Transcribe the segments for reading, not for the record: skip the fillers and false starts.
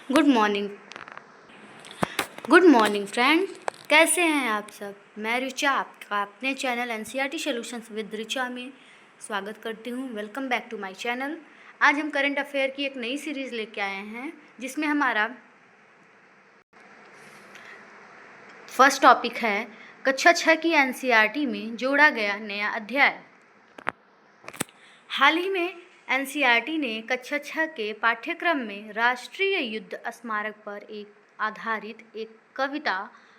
Good morning. Good morning friend, कैसे हैं आप सब। मैं ऋचा आपका अपने channel NCERT solutions with Richa में स्वागत करती हूं। Welcome back to my channel. आज हम करंट अफेयर की एक नई सीरीज़ लेके आए हैं जिसमें हमारा फर्स्ट टॉपिक है कक्षा 6 की एनसीईआरटी में जोड़ा गया नया अध्याय। हाल ही में एनसीईआरटी ने कक्षा 6 के पाठ्यक्रम में राष्ट्रीय युद्ध स्मारक पर आधारित एक कविता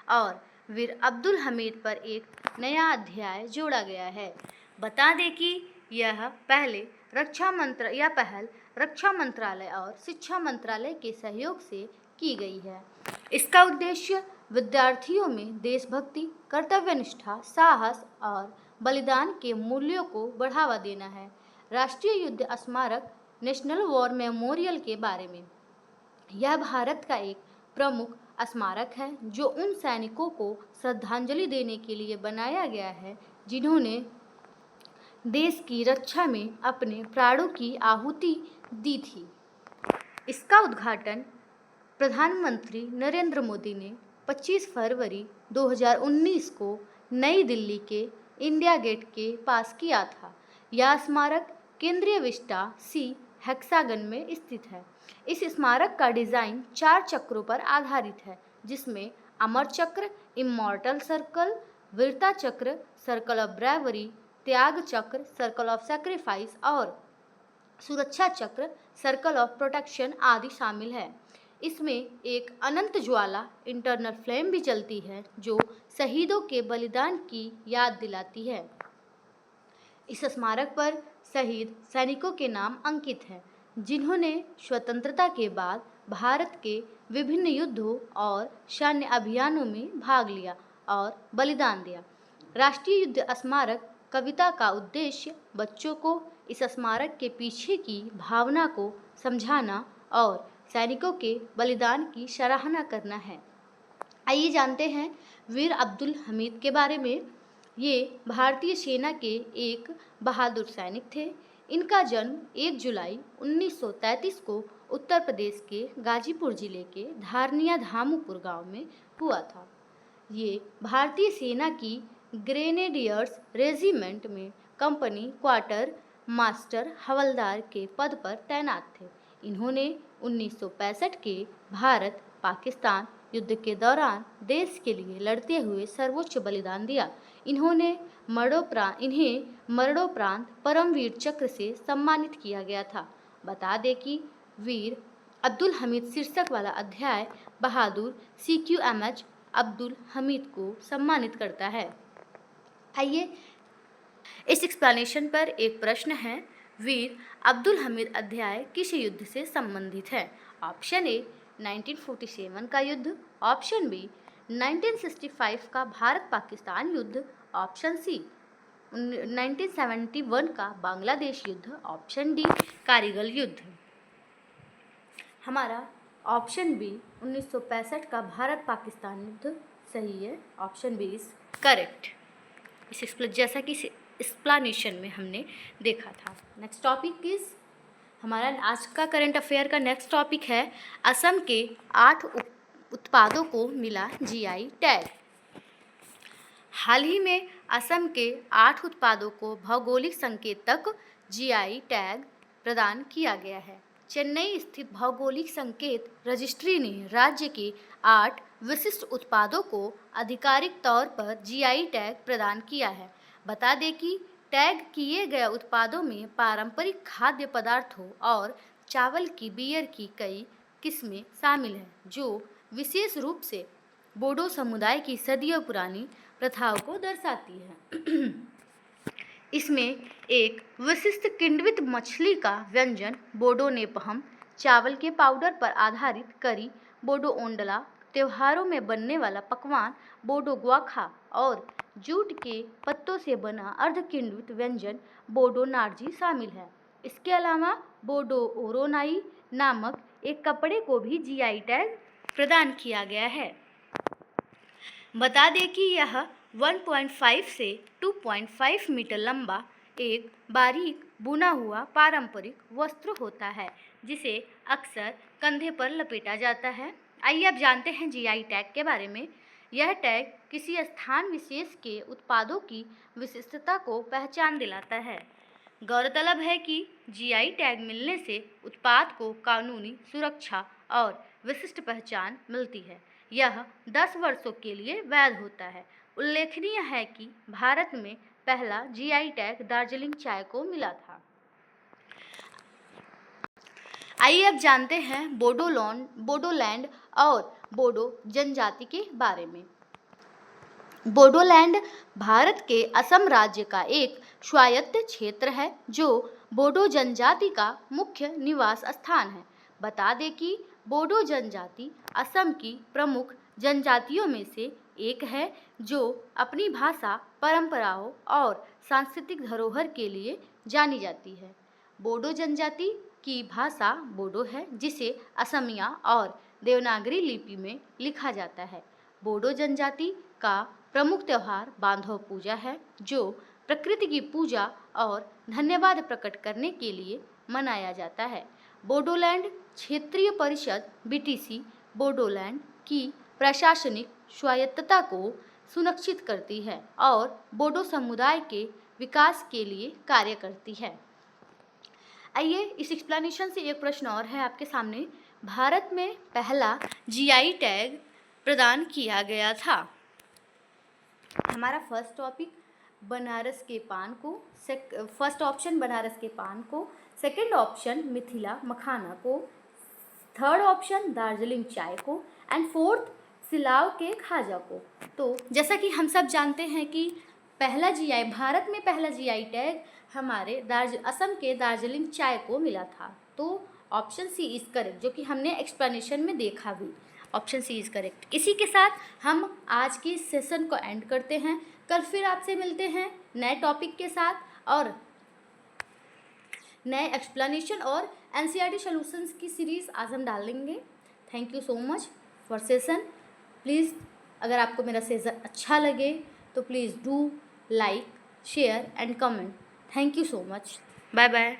और वीर अब्दुल हमीद पर एक नया अध्याय जोड़ा गया है। बता दें कि यह पहल रक्षा मंत्रालय और शिक्षा मंत्रालय के सहयोग से की गई है। इसका उद्देश्य विद्यार्थियों में देशभक्ति, कर्तव्यनिष्ठा, साहस और बलिदान के मूल्यों को बढ़ावा देना है। राष्ट्रीय युद्ध स्मारक नेशनल वॉर मेमोरियल के बारे में। यह भारत का एक प्रमुख स्मारक है जो उन सैनिकों को श्रद्धांजलि देने के लिए बनाया गया है जिन्होंने देश की रक्षा में अपने प्राणों की आहुति दी थी। इसका उद्घाटन प्रधानमंत्री नरेंद्र मोदी ने 25 फरवरी 2019 को नई दिल्ली के इंडिया गेट के पास किया था। यह स्मारक केंद्रीय विस्टा सी हेक्सागन में स्थित है। इस स्मारक का डिज़ाइन 4 चक्रों पर आधारित है, जिसमें अमर चक्र, इमॉर्टल सर्कल, वीरता चक्र, सर्कल ऑफ ब्रेवरी, त्याग चक्र, सर्कल ऑफ सैक्रिफाइस और सुरक्षा चक्र, सर्कल ऑफ प्रोटेक्शन आदि शामिल है। इसमें एक अनंत ज्वाला इंटरनल फ्लेम भी जलती है जो शहीदों के बलिदान की याद दिलाती है। इस स्मारक पर शहीद सैनिकों के नाम अंकित हैं जिन्होंने स्वतंत्रता के बाद भारत के विभिन्न युद्धों और सैन्य अभियानों में भाग लिया और बलिदान दिया। राष्ट्रीय युद्ध स्मारक कविता का उद्देश्य बच्चों को इस स्मारक के पीछे की भावना को समझाना और सैनिकों के बलिदान की सराहना करना है। आइए जानते हैं वीर अब्दुल हमीद के बारे में। ये भारतीय सेना के एक बहादुर सैनिक थे। इनका जन्म 1 जुलाई 1933 को उत्तर प्रदेश के गाजीपुर जिले के धारनिया धामुपुर गांव में हुआ था। ये भारतीय सेना की ग्रेनेडियर्स रेजिमेंट में कंपनी क्वार्टर मास्टर हवलदार के पद पर तैनात थे। इन्होंने 1965 के भारत पाकिस्तान युद्ध के दौरान देश के लिए लड़ते हुए सर्वोच्च बलिदान दिया। इन्हें मरणोपरांत परमवीर चक्र से सम्मानित किया गया था। बता दें कि वीर अब्दुल हमीद शीर्षक वाला अध्याय बहादुर CQMH अब्दुल हमीद को सम्मानित करता है। आइए इस एक्सप्लेनेशन पर एक प्रश्न है, वीर अब्दुल हमीद अध्याय किस युद्ध से संबंधित है। ऑप्शन ए 1947 का युद्ध, ऑप्शन बी 1965 का भारत पाकिस्तान युद्ध, ऑप्शन सी 1971 का बांग्लादेश युद्ध, ऑप्शन डी कारगिल युद्ध। हमारा ऑप्शन बी 1965 का भारत पाकिस्तान युद्ध सही है। Option B is correct. जैसा कि एक्सप्लेनेशन में हमने देखा था। नेक्स्ट टॉपिक इज हमारा आज का करंट अफेयर का नेक्स्ट टॉपिक है असम के 8 उत्पादों को मिला GI टैग। हाल ही में असम के 8 उत्पादों को भौगोलिक संकेतक GI टैग प्रदान किया गया है। चेन्नई स्थित भौगोलिक संकेत रजिस्ट्री ने राज्य के 8 विशिष्ट उत्पादों को आधिकारिक तौर पर GI टैग प्रदान किया है। बता दें कि टैग किए गए उत्पादों में पारंपरिक खाद्य पदार्थों और चावल की बियर की कई किस्में शामिल हैं जो विशेष रूप से बोडो समुदाय की सदियों पुरानी प्रथाओं को दर्शाती है। इसमें एक विशिष्ट किण्वित मछली का व्यंजन बोडो नेपहम, चावल के पाउडर पर आधारित करी बोडो ओंडला, त्योहारों में बनने वाला पकवान बोडो ग्वाखा और जूट के पत्तों से बना अर्धकिण्वित व्यंजन बोडो नार्जी शामिल है। इसके अलावा बोडो ओरोनाई नामक एक कपड़े को भी GI टैग प्रदान किया गया है। बता दें कि यह 1.5 से 2.5 मीटर लंबा एक बारीक बुना हुआ पारंपरिक वस्त्र होता है जिसे अक्सर कंधे पर लपेटा जाता है। आइए अब जानते हैं जीआई टैग के बारे में। यह टैग किसी स्थान विशेष के उत्पादों की विशिष्टता को पहचान दिलाता है। गौरतलब है कि जीआई टैग मिलने से उत्पाद को कानूनी सुरक्षा और विशिष्ट पहचान मिलती है। यह 10 वर्षों के लिए वैध होता है। उल्लेखनीय है कि भारत में पहला जीआई टैग दार्जिलिंग चाय को मिला था। आइए अब जानते हैं बोडोलैंड और बोडो जनजाति के बारे में। बोडोलैंड भारत के असम राज्य का एक स्वायत्त क्षेत्र है जो बोडो जनजाति का मुख्य निवास स्थान है। बता दें कि बोडो जनजाति असम की प्रमुख जनजातियों में से एक है जो अपनी भाषा, परंपराओं और सांस्कृतिक धरोहर के लिए जानी जाती है। बोडो जनजाति की भाषा बोडो है जिसे असमिया और देवनागरी लिपि में लिखा जाता है। बोडो जनजाति का प्रमुख त्यौहार बांधव पूजा है जो प्रकृति की पूजा और धन्यवाद प्रकट करने के लिए मनाया जाता है। बोडोलैंड क्षेत्रीय परिषद बीटीसी बोडोलैंड की प्रशासनिक स्वायत्तता को सुनिश्चित करती है और बोडो समुदाय के विकास के लिए कार्य करती है। आइए इस एक्सप्लेनेशन से एक प्रश्न और है आपके सामने। भारत में पहला जीआई टैग प्रदान किया गया था। हमारा फर्स्ट टॉपिक बनारस के पान को, फर्स्ट ऑप्शन बनारस के पान को, सेकंड ऑप्शन मिथिला मखाना को, थर्ड ऑप्शन दार्जिलिंग चाय को एंड फोर्थ सिलाव के खाजा को। तो जैसा कि हम सब जानते हैं कि भारत में पहला जीआई टैग हमारे असम के दार्जिलिंग चाय को मिला था। तो ऑप्शन सी इज करेक्ट, जो कि हमने एक्सप्लेनेशन में देखा भी। Option C is correct. इसी के साथ हम आज की सेशन को एंड करते हैं। कल फिर आपसे मिलते हैं नए टॉपिक के साथ और नए एक्सप्लेनेशन और एनसीईआरटी सॉल्यूशंस की सीरीज़ आज हम डालेंगे। Thank you so much for session. Please अगर आपको मेरा सेशन अच्छा लगे तो please do like, share and comment. Thank you so much. Bye bye.